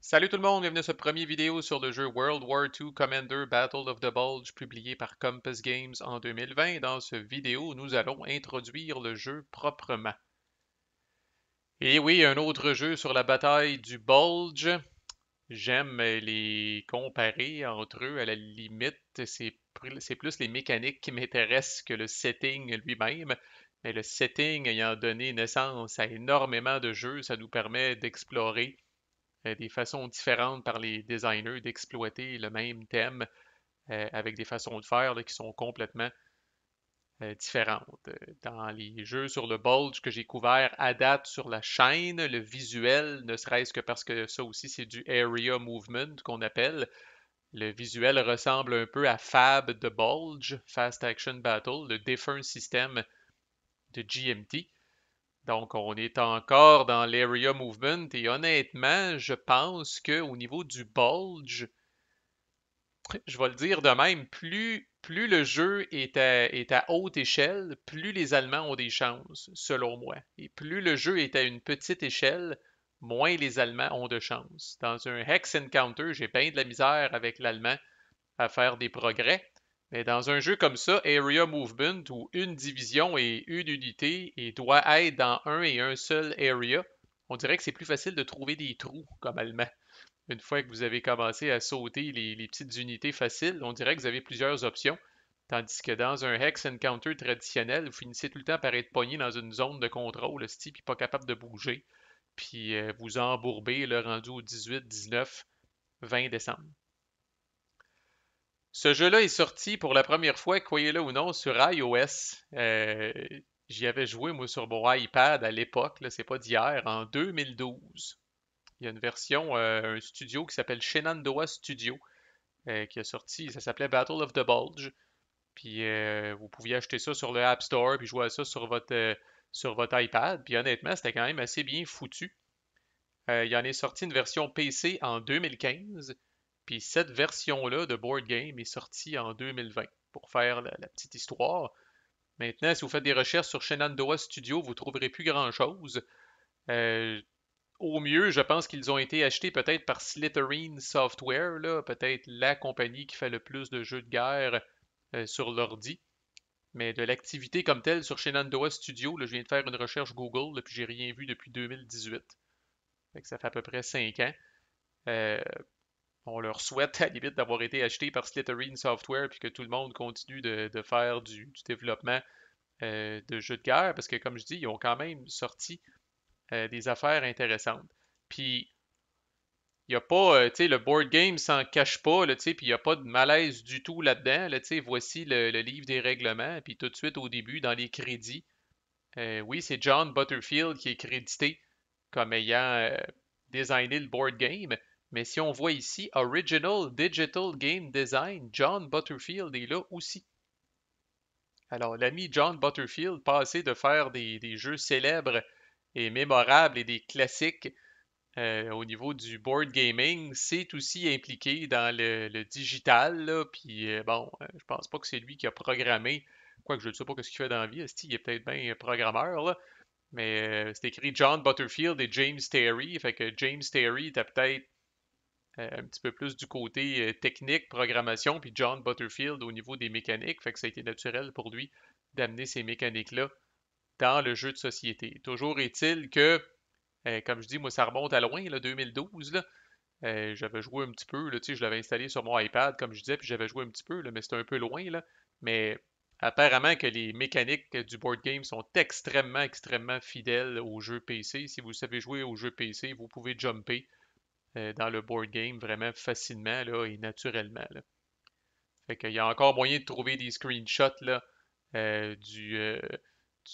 Salut tout le monde, bienvenue à cette première vidéo sur le jeu World War II Commander Battle of the Bulge publié par Compass Games en 2020. Dans cette vidéo, nous allons introduire le jeu proprement. Et oui, un autre jeu sur la bataille du Bulge. J'aime les comparer entre eux à la limite. C'est plus les mécaniques qui m'intéressent que le setting lui-même. Mais le setting ayant donné naissance à énormément de jeux, ça nous permet d'explorer des façons différentes par les designers d'exploiter le même thème avec des façons de faire là, qui sont complètement différentes. Dans les jeux sur le Bulge que j'ai couvert à date sur la chaîne, le visuel, ne serait-ce que parce que ça aussi c'est du area movement qu'on appelle, le visuel ressemble un peu à Fab de Bulge, Fast Action Battle, le Different System de GMT. Donc, on est encore dans l'area movement et honnêtement, je pense qu'au niveau du bulge, je vais le dire de même, plus le jeu est à haute échelle, plus les Allemands ont des chances, selon moi. Et plus le jeu est à une petite échelle, moins les Allemands ont de chances. Dans un Hex Encounter, j'ai bien de la misère avec l'Allemand à faire des progrès. Mais dans un jeu comme ça, Area Movement, où une division et une unité et doit être dans un et un seul area, on dirait que c'est plus facile de trouver des trous comme allemand. Une fois que vous avez commencé à sauter les petites unités faciles, on dirait que vous avez plusieurs options. Tandis que dans un Hex Encounter traditionnel, vous finissez tout le temps par être pogné dans une zone de contrôle, puis pas capable de bouger. Puis vous embourbez, le rendu au 18, 19, 20 décembre. Ce jeu-là est sorti pour la première fois, croyez-le ou non, sur iOS. J'y avais joué, moi, sur mon iPad à l'époque, là, c'est pas d'hier, en 2012. Il y a une version, un studio qui s'appelle Shenandoah Studio, qui a sorti, ça s'appelait Battle of the Bulge. Puis vous pouviez acheter ça sur le App Store, puis jouer à ça sur votre iPad. Puis honnêtement, c'était quand même assez bien foutu. Il en est sorti une version PC en 2015, puis cette version-là de board game est sortie en 2020 pour faire la petite histoire. Maintenant, si vous faites des recherches sur Shenandoah Studio, vous ne trouverez plus grand-chose. Euh, Au mieux, je pense qu'ils ont été achetés peut-être par Slytherin Software, là, peut-être la compagnie qui fait le plus de jeux de guerre sur l'ordi. Mais de l'activité comme telle sur Shenandoah Studio, là, je viens de faire une recherche Google, là, puis j'ai rien vu depuis 2018. Fait que ça fait à peu près 5 ans. Euh, on leur souhaite à la limite d'avoir été achetés par Slytherin Software puis que tout le monde continue de faire du développement de jeux de guerre parce que, comme je dis, ils ont quand même sorti des affaires intéressantes. Puis, il n'y a pas, tu sais, le board game s'en cache pas, tu sais, puis il n'y a pas de malaise du tout là-dedans. Là, tu sais, voici le livre des règlements, puis tout de suite au début, dans les crédits, oui, c'est John Butterfield qui est crédité comme ayant designé le board game. Mais si on voit ici Original Digital Game Design, John Butterfield est là aussi. Alors, l'ami John Butterfield, passé de faire des jeux célèbres et mémorables et des classiques au niveau du board gaming, c'est aussi impliqué dans le digital. Là, puis bon, je pense pas que c'est lui qui a programmé, quoique je ne sais pas ce qu'il fait dans la vie, il est peut-être bien programmeur, là, mais c'est écrit John Butterfield et James Terry. Fait que James Terry était peut-être un petit peu plus du côté technique, programmation, puis John Butterfield au niveau des mécaniques. Fait que ça a été naturel pour lui d'amener ces mécaniques-là dans le jeu de société. Toujours est-il que, comme je dis, moi ça remonte à loin, là, 2012. Là, j'avais joué un petit peu, là, tu sais, je l'avais installé sur mon iPad, comme je disais, puis j'avais joué un petit peu, là, mais c'était un peu loin. Là, mais apparemment que les mécaniques du board game sont extrêmement, extrêmement fidèles aux jeux PC. Si vous savez jouer aux jeux PC, vous pouvez jumper dans le board game vraiment facilement là, et naturellement. Là. Fait qu'il y a encore moyen de trouver des screenshots là, euh, du, euh,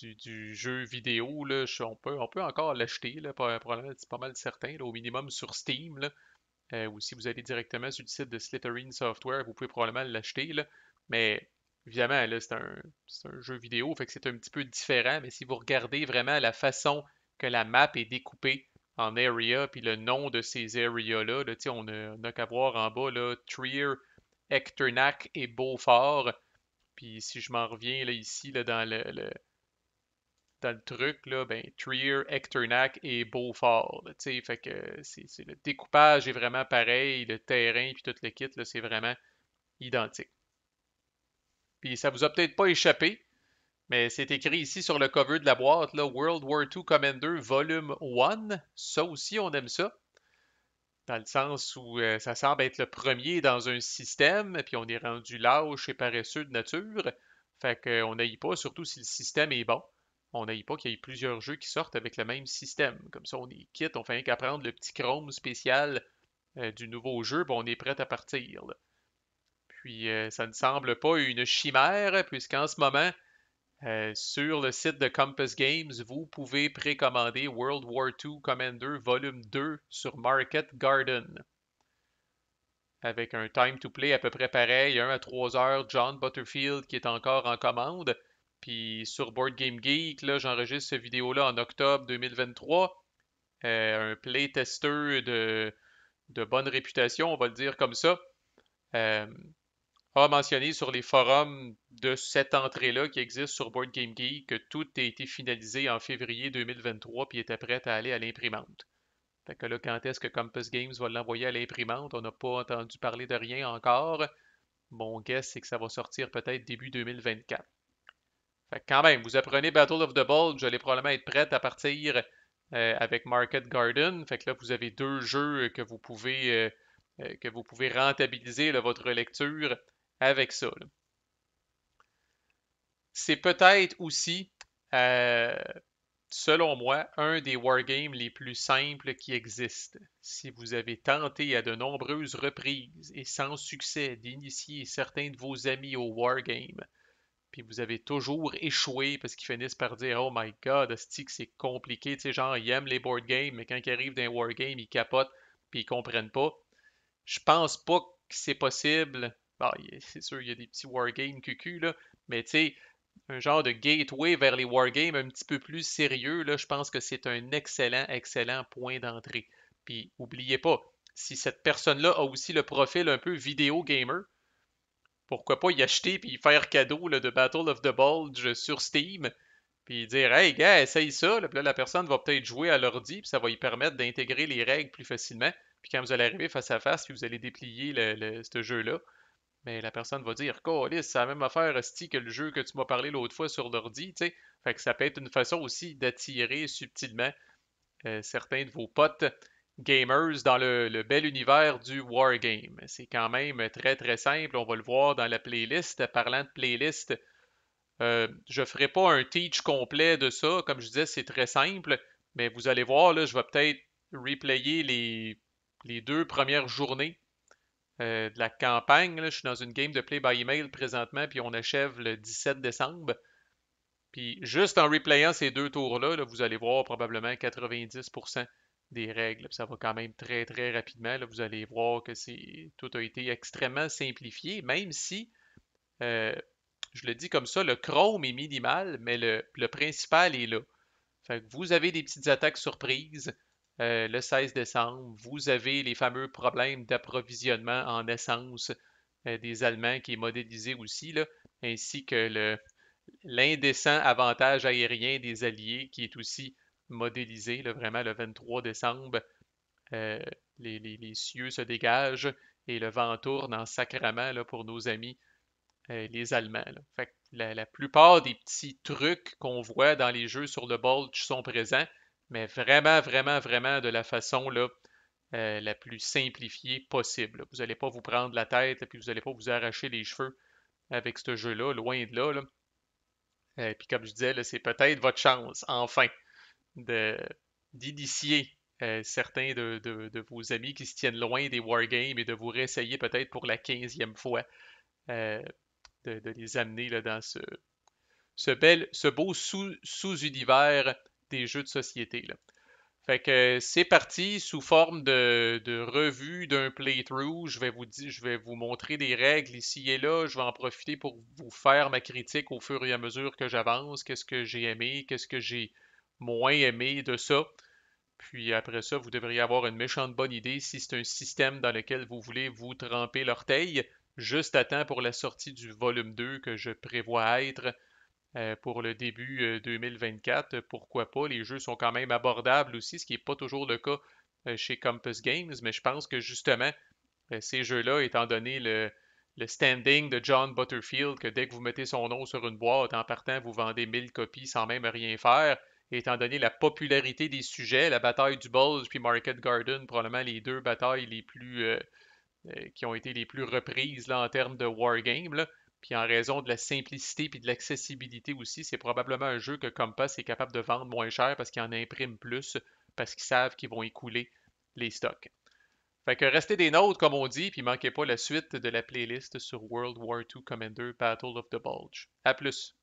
du jeu vidéo. Là. On peut encore l'acheter, là, probablement, c'est pas mal certain, là, au minimum sur Steam. Là. Ou si vous allez directement sur le site de Slytherin Software, vous pouvez probablement l'acheter. Là. Mais évidemment, là, c'est un jeu vidéo, fait que c'est un petit peu différent. Mais si vous regardez vraiment la façon que la map est découpée en area, puis le nom de ces areas-là, là, on a qu'à voir en bas, là, Trier, Echternach et Beaufort. Puis si je m'en reviens là, ici là, dans dans le truc, là, ben, Trier, Echternach et Beaufort. Là, tu sais, fait que le découpage est vraiment pareil, le terrain puis tout le kit, là, c'est vraiment identique. Puis ça vous a peut-être pas échappé, mais c'est écrit ici sur le cover de la boîte, là, World War II Commander Volume 1. Ça aussi, on aime ça. Dans le sens où ça semble être le premier dans un système, puis on est rendu lâche et paresseux de nature. Fait qu'on n'aille pas, surtout si le système est bon. On n'aille pas qu'il y ait plusieurs jeux qui sortent avec le même système. Comme ça, on est quitte, on fait rien qu'à prendre le petit chrome spécial du nouveau jeu, puis on est prêt à partir. Là. Puis ça ne semble pas une chimère, puisqu'en ce moment, sur le site de Compass Games, vous pouvez précommander World War II Commander Volume 2 sur Market Garden. Avec un time to play à peu près pareil, 1 à 3 heures, John Butterfield qui est encore en commande. Puis sur Board Game Geek, là, j'enregistre cette vidéo-là en octobre 2023. Un playtester de bonne réputation, on va le dire comme ça, euh, a mentionné sur les forums de cette entrée-là qui existe sur Board Game Geek que tout a été finalisé en février 2023 puis était prêt à aller à l'imprimante. Fait que là, quand est-ce que Compass Games va l'envoyer à l'imprimante? On n'a pas entendu parler de rien encore. Mon guess, c'est que ça va sortir peut-être début 2024. Fait que quand même, vous apprenez Battle of the Bulge, allez probablement être prête à partir avec Market Garden. Fait que là, vous avez deux jeux que vous pouvez rentabiliser là, votre lecture avec ça. Là. C'est peut-être aussi, euh, selon moi, un des wargames les plus simples qui existent. Si vous avez tenté à de nombreuses reprises et sans succès d'initier certains de vos amis au wargame, puis vous avez toujours échoué parce qu'ils finissent par dire Oh my god, que c'est compliqué, tu sais, genre ils aiment les board games, mais quand ils arrivent dans un wargame, ils capotent puis ils comprennent pas. Je pense pas que c'est possible. Bon, c'est sûr, il y a des petits wargames cucu, là, mais tu sais, un genre de gateway vers les wargames un petit peu plus sérieux, là, je pense que c'est un excellent, excellent point d'entrée. Puis, oubliez pas, si cette personne-là a aussi le profil un peu vidéo gamer, pourquoi pas y acheter puis y faire cadeau là, de Battle of the Bulge sur Steam, puis dire Hey gars, essaye ça, là. Puis là, la personne va peut-être jouer à l'ordi, puis ça va lui permettre d'intégrer les règles plus facilement. Puis quand vous allez arriver face à face, puis vous allez déplier ce jeu-là, mais la personne va dire, Calisse, c'est la même affaire, esti, que le jeu que tu m'as parlé l'autre fois sur l'ordi, tu sais. Fait que ça peut être une façon aussi d'attirer subtilement certains de vos potes gamers dans le bel univers du wargame. C'est quand même très très simple, on va le voir dans la playlist. Parlant de playlist, je ferai pas un teach complet de ça, comme je disais, c'est très simple, mais vous allez voir, là, je vais peut-être replayer les deux premières journées de la campagne. Là. Je suis dans une game de play by email présentement, puis on achève le 17 décembre. Puis juste en replayant ces deux tours-là, là, vous allez voir probablement 90% des règles. Puis ça va quand même très très rapidement. Là. Vous allez voir que tout a été extrêmement simplifié, même si, euh, je le dis comme ça, le chrome est minimal, mais le principal est là. Fait que vous avez des petites attaques surprises le 16 décembre. Vous avez les fameux problèmes d'approvisionnement en essence des Allemands qui est modélisé aussi, là, ainsi que l'indécent avantage aérien des Alliés qui est aussi modélisé, là, vraiment le 23 décembre. euh, les cieux se dégagent et le vent tourne en sacrament là, pour nos amis les Allemands. Là. Fait que la plupart des petits trucs qu'on voit dans les jeux sur le Bulge sont présents, mais vraiment, vraiment, vraiment de la façon là, la plus simplifiée possible. Vous n'allez pas vous prendre la tête, puis vous n'allez pas vous arracher les cheveux avec ce jeu-là, loin de là. Là. Puis comme je disais, là, c'est peut-être votre chance, enfin, de d'initier certains de vos amis qui se tiennent loin des wargames et de vous réessayer peut-être pour la 15e fois euh, de les amener là, dans ce beau sous-univers des jeux de société. Là. Fait que c'est parti sous forme de revue d'un playthrough. Je vais vous montrer des règles ici et là. Je vais en profiter pour vous faire ma critique au fur et à mesure que j'avance. Qu'est-ce que j'ai aimé, qu'est-ce que j'ai moins aimé de ça. Puis après ça, vous devriez avoir une méchante bonne idée si c'est un système dans lequel vous voulez vous tremper l'orteil, juste à temps pour la sortie du volume 2 que je prévois être pour le début 2024. Pourquoi pas? Les jeux sont quand même abordables aussi, ce qui n'est pas toujours le cas chez Compass Games, mais je pense que justement, ces jeux-là, étant donné le standing de John Butterfield, que dès que vous mettez son nom sur une boîte, en partant, vous vendez 1000 copies sans même rien faire, et étant donné la popularité des sujets, la bataille du Bulge puis Market Garden, probablement les deux batailles qui ont été les plus reprises là, en termes de wargame, là. Puis en raison de la simplicité puis de l'accessibilité aussi, c'est probablement un jeu que Compass est capable de vendre moins cher parce qu'ils en impriment plus, parce qu'ils savent qu'ils vont écouler les stocks. Fait que restez des nôtres, comme on dit, puis manquez pas la suite de la playlist sur World War II Commander Battle of the Bulge. À plus!